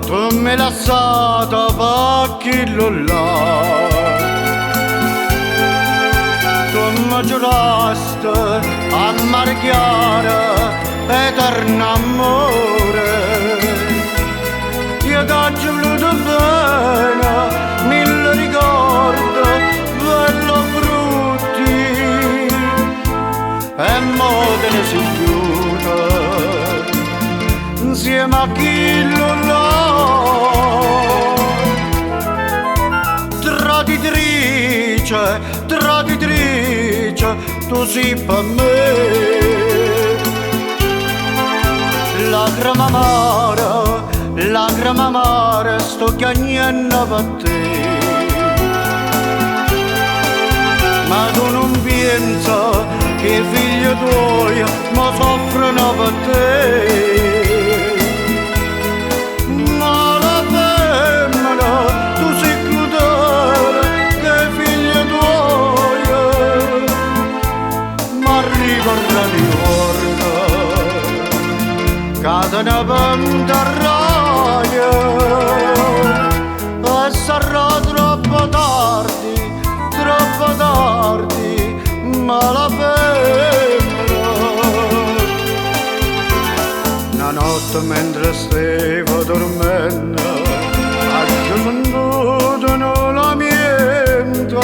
tu me lassata pa' chillo là. Tu mi giuraste a marchiare eterno amore. Io t'ho voluto bene, mille ricordi, bello brutti, e mo te ne si chiude insieme a chi lo là. Traditrice, tu sei per me. Lacrima amare, sto chiagnendo per te. Ma tu non pensa che i figli tuoi mi soffrono per te. Ma la femmina, tu sei crudele, che i figli tuoi mi ricorda di guarda, che te ne penterai, e sarà troppo tardi, ma la femmina. Una notte mentre stavo dormendo, ho sentito nella mente,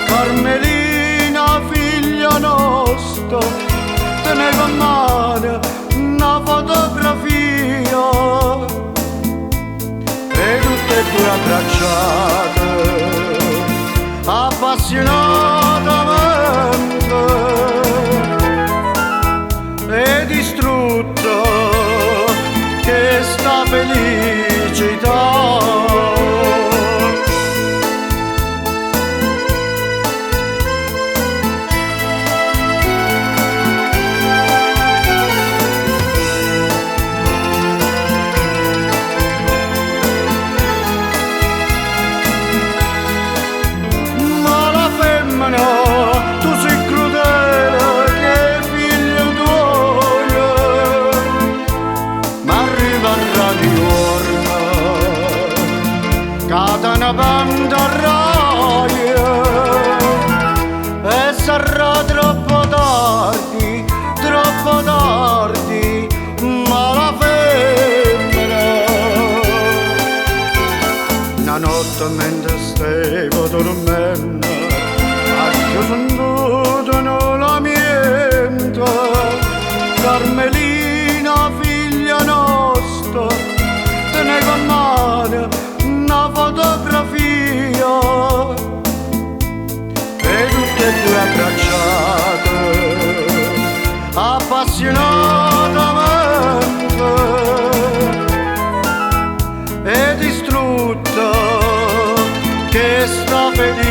Carmelina figlia nostra, teneva in mano una fotografia e tutte e due abbracciate appassionatamente, e distrutta che sta felicità. Tu sei crudele, che figlio tuoi, ma arriverà di giorno che te ne penterai, e sarà troppo tardi, ma la femmina. Una notte mentre stavo dormendo, io sentito nella mente, Carmelina figlia nostra, teneva in mano una fotografia e tutte e due abbracciate appassionatamente, e distrutta che sta felice.